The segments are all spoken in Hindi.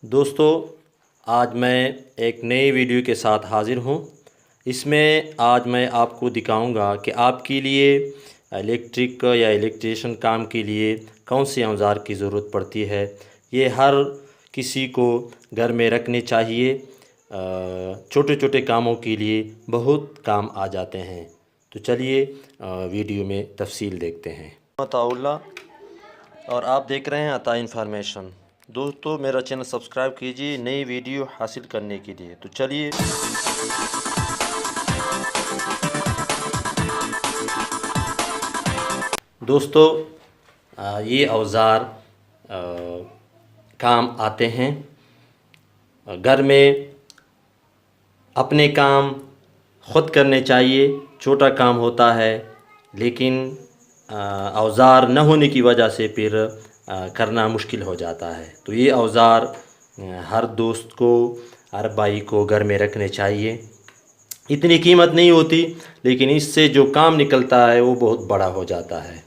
दोस्तों, आज मैं एक नई वीडियो के साथ हाज़िर हूँ। इसमें आज मैं आपको दिखाऊंगा कि आपके लिए इलेक्ट्रिक या इलेक्ट्रिशियन काम के लिए कौन से औज़ार की ज़रूरत पड़ती है। ये हर किसी को घर में रखने चाहिए। छोटे छोटे कामों के लिए बहुत काम आ जाते हैं। तो चलिए वीडियो में तफसील देखते हैं। अताउल्ला और आप देख रहे हैं अता इन्फॉर्मेशन। दोस्तों, मेरा चैनल सब्सक्राइब कीजिए नई वीडियो हासिल करने के लिए। तो चलिए दोस्तों, ये औज़ार काम आते हैं। घर में अपने काम ख़ुद करने चाहिए। छोटा काम होता है लेकिन औज़ार न होने की वजह से फिर करना मुश्किल हो जाता है। तो ये औज़ार हर दोस्त को, हर भाई को घर में रखने चाहिए। इतनी कीमत नहीं होती लेकिन इससे जो काम निकलता है वो बहुत बड़ा हो जाता है।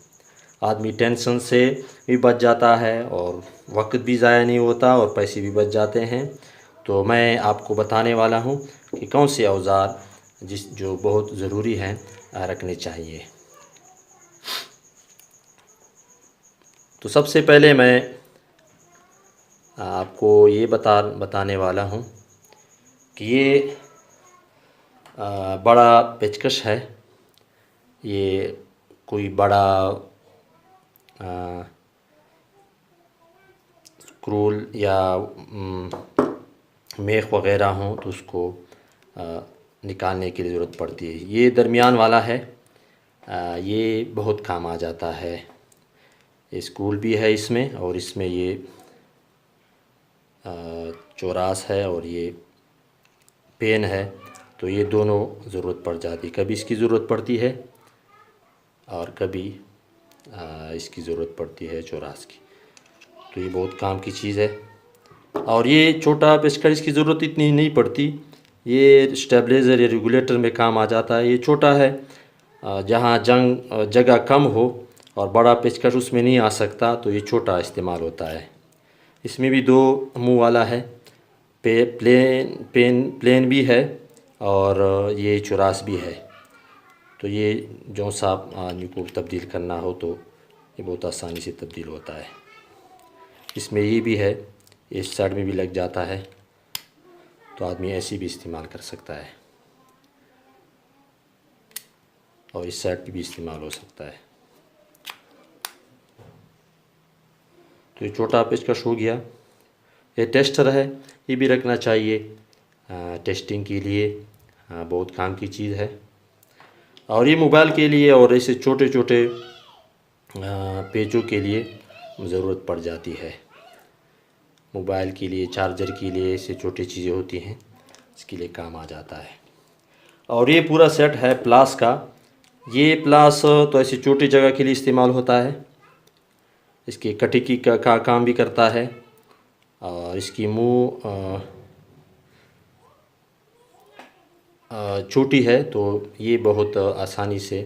आदमी टेंशन से भी बच जाता है और वक्त भी ज़ाया नहीं होता और पैसे भी बच जाते हैं। तो मैं आपको बताने वाला हूँ कि कौन से औज़ार जो बहुत ज़रूरी हैं रखने चाहिए। तो सबसे पहले मैं आपको ये बताने वाला हूँ कि ये बड़ा पेचकश है। ये कोई बड़ा स्क्रूल या मेख वग़ैरह हो तो उसको निकालने की ज़रूरत पड़ती है। ये दरमियान वाला है, ये बहुत काम आ जाता है। ये स्क्रूल भी है इसमें और इसमें ये चौरास है और ये पेन है। तो ये दोनों ज़रूरत पड़ जाती है। कभी इसकी ज़रूरत पड़ती है और कभी इसकी ज़रूरत पड़ती है चौरास की। तो ये बहुत काम की चीज़ है। और ये छोटा पेचकस, इसकी ज़रूरत इतनी नहीं पड़ती। ये स्टेबलाइज़र या रेगुलेटर में काम आ जाता है। ये छोटा है, जहाँ जगह कम हो और बड़ा पेचकस उसमें नहीं आ सकता, तो ये छोटा इस्तेमाल होता है। इसमें भी दो मुंह वाला है, प्लेन भी है और ये चौरास भी है। तो ये जो सा आदमी को तब्दील करना हो तो ये बहुत आसानी से तब्दील होता है। इसमें ये भी है, इस साइड में भी लग जाता है, तो आदमी ऐसे भी इस्तेमाल कर सकता है और इस साइड पे भी इस्तेमाल हो सकता है। तो ये छोटा पेचकस हो गया। ये टेस्टर है, ये भी रखना चाहिए टेस्टिंग के लिए, बहुत काम की चीज़ है। और ये मोबाइल के लिए और ऐसे छोटे छोटे पेचों के लिए ज़रूरत पड़ जाती है। मोबाइल के लिए, चार्जर के लिए ऐसे छोटी चीज़ें होती हैं, इसके लिए काम आ जाता है। और ये पूरा सेट है प्लास का। ये प्लास तो ऐसी छोटी जगह के लिए इस्तेमाल होता है। इसकी कटिकी का काम भी करता है और इसकी मुँह छोटी है, तो ये बहुत आसानी से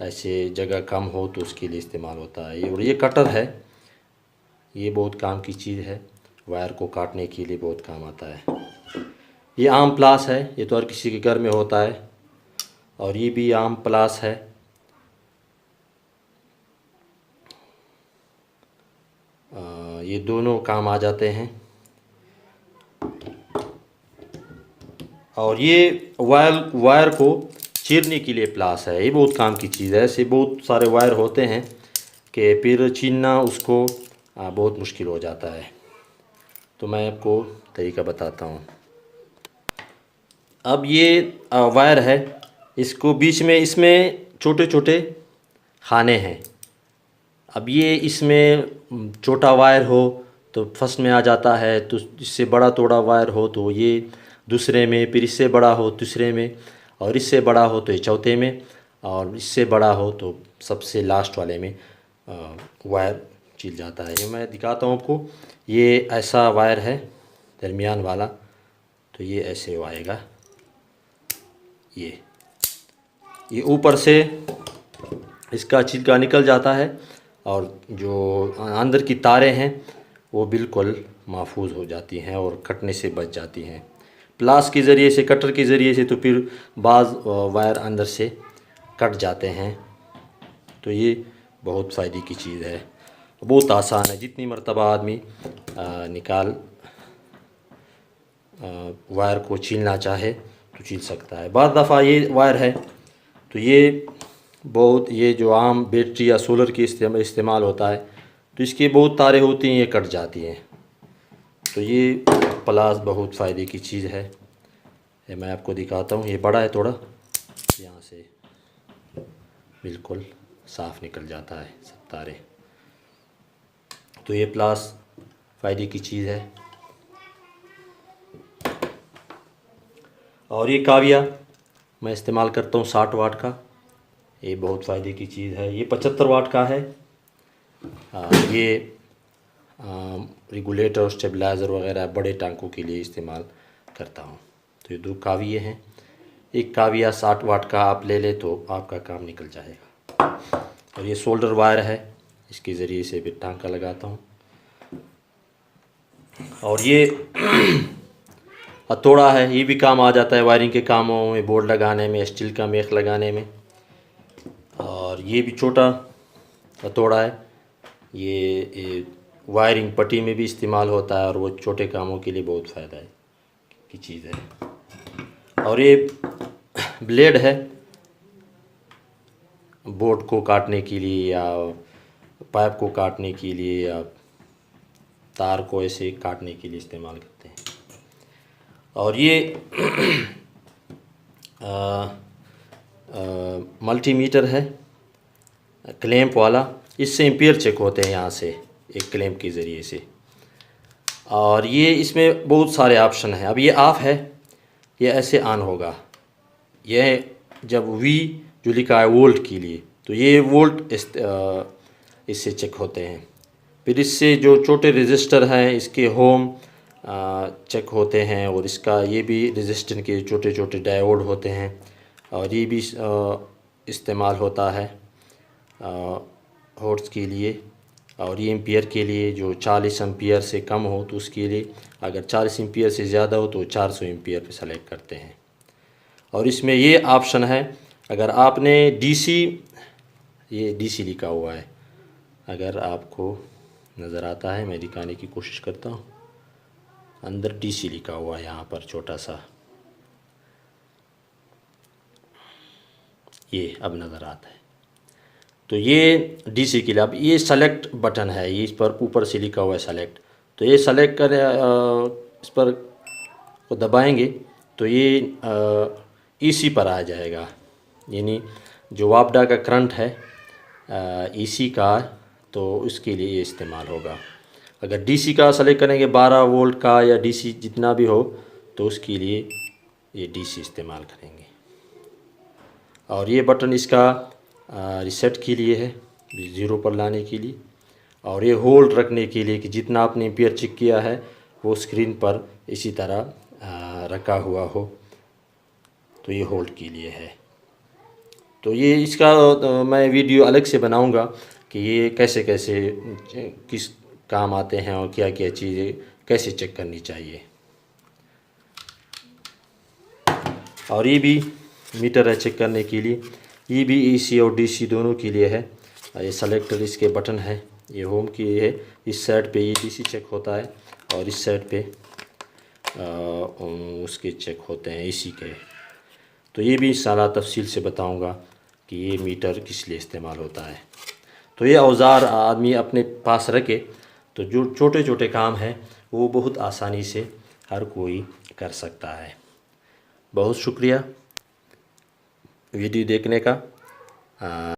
ऐसे जगह कम हो तो उसके लिए इस्तेमाल होता है। और ये कटर है, ये बहुत काम की चीज़ है, वायर को काटने के लिए बहुत काम आता है। ये आम प्लास है, ये तो हर किसी के घर में होता है। और ये भी आम प्लास है। ये दोनों काम आ जाते हैं। और ये वायर को चीरने के लिए प्लास है, ये बहुत काम की चीज़ है। ऐसे बहुत सारे वायर होते हैं कि फिर छीनना उसको बहुत मुश्किल हो जाता है। तो मैं आपको तरीका बताता हूँ। अब ये वायर है, इसको बीच में, इसमें छोटे छोटे खाने हैं। अब ये इसमें छोटा वायर हो तो फर्स्ट में आ जाता है, तो इससे बड़ा थोड़ा वायर हो तो ये दूसरे में, फिर इससे बड़ा हो तीसरे में, और इससे बड़ा हो तो ये चौथे में, और इससे बड़ा हो तो सबसे लास्ट वाले में वायर चिल जाता है। ये मैं दिखाता हूँ आपको। ये ऐसा वायर है दरमियान वाला, तो ये ऐसे आएगा। ये ऊपर से इसका छिलका निकल जाता है और जो अंदर की तारें हैं वो बिल्कुल महफूज हो जाती हैं और कटने से बच जाती हैं। प्लास के ज़रिए से, कटर के ज़रिए से तो फिर बाज़ वायर अंदर से कट जाते हैं। तो ये बहुत फ़ायदे की चीज़ है, बहुत आसान है। जितनी मर्तबा आदमी वायर को छीलना चाहे तो छील सकता है। बाद दफ़ा ये वायर है तो ये जो आम बैटरी या सोलर की इस्तेमाल होता है तो इसके बहुत तारें होती हैं, ये कट जाती हैं। तो ये प्लास बहुत फ़ायदे की चीज़ है। ये मैं आपको दिखाता हूँ, ये बड़ा है थोड़ा, यहाँ से बिल्कुल साफ़ निकल जाता है सब तारे। तो ये प्लास फ़ायदे की चीज़ है। और ये काविया मैं इस्तेमाल करता हूँ 60 वाट का, ये बहुत फ़ायदे की चीज़ है। ये 75 वाट का है। ये रेगुलेटर, स्टेबलाइज़र वगैरह बड़े टांकों के लिए इस्तेमाल करता हूँ। तो ये 2 काविये हैं। एक काविया 60 वाट का आप ले ले तो आपका काम निकल जाएगा। और ये सोल्डर वायर है, इसके ज़रिए से भी टांका लगाता हूँ। और ये हथौड़ा है, ये भी काम आ जाता है वायरिंग के कामों में, बोर्ड लगाने में, स्टील का मेख लगाने में। और ये भी छोटा हथौड़ा है, ये वायरिंग पट्टी में भी इस्तेमाल होता है और वो छोटे कामों के लिए बहुत फ़ायदा है की चीज़ है। और ये ब्लेड है, बोर्ड को काटने के लिए या पाइप को काटने के लिए या तार को ऐसे काटने के लिए इस्तेमाल करते हैं। और ये मल्टीमीटर है क्लैंप वाला, इससे एम्पियर चेक होते हैं यहाँ से एक क्लैंप के ज़रिए से। और ये इसमें बहुत सारे ऑप्शन हैं। अब ये ऑफ़ है, ये ऐसे ऑन होगा। यह जब वी जो लिखा है वोल्ट के लिए, तो ये वोल्ट इससे चेक होते हैं। फिर इससे जो छोटे रजिस्टर हैं इसके होम चेक होते हैं। और इसका ये भी रजिस्टर के छोटे छोटे डायोड होते हैं और ये भी इस्तेमाल होता है हॉर्स के लिए। और ये एम्पियर के लिए जो 40 एम्पियर से कम हो तो उसके लिए, अगर 40 एम्पियर से ज़्यादा हो तो 400 एम्पियर पे सेलेक्ट करते हैं। और इसमें ये ऑप्शन है, अगर आपने ये डीसी लिखा हुआ है, अगर आपको नज़र आता है, मैं दिखाने की कोशिश करता हूँ। अंदर डीसी लिखा हुआ है यहाँ पर छोटा सा, ये अब नज़र आता है। तो ये डीसी के लिए अब ये सेलेक्ट बटन है, ये इस पर ऊपर से लिखा हुआ है सेलेक्ट। तो ये सेलेक्ट कर इस पर को दबाएंगे तो ये ईसी पर आ जाएगा, यानी जो वापडा का करंट है ईसी का, तो उसके लिए ये इस्तेमाल होगा। अगर डीसी का सेलेक्ट करेंगे 12 वोल्ट का या डीसी जितना भी हो, तो उसके लिए ये डीसी इस्तेमाल करेंगे। और ये बटन इसका रिसेट के लिए है, 0 पर लाने के लिए। और ये होल्ड रखने के लिए कि जितना आपने एम्पियर चेक किया है वो स्क्रीन पर इसी तरह रखा हुआ हो, तो ये होल्ड के लिए है। तो ये इसका मैं वीडियो अलग से बनाऊंगा कि ये कैसे कैसे किस काम आते हैं और क्या क्या चीज़ें कैसे चेक करनी चाहिए। और ये भी मीटर है चेक करने के लिए, ये भी एसी और डीसी दोनों के लिए है। ये सेलेक्टर इसके बटन है, ये होम की है। इस साइड पे ये डीसी चेक होता है और इस साइड पे उसके चेक होते हैं एसी के। तो ये भी सारा तफसील से बताऊंगा कि ये मीटर किस लिए इस्तेमाल होता है। तो ये औज़ार आदमी अपने पास रखे तो जो छोटे छोटे काम हैं वो बहुत आसानी से हर कोई कर सकता है। बहुत शुक्रिया वीडियो देखने का।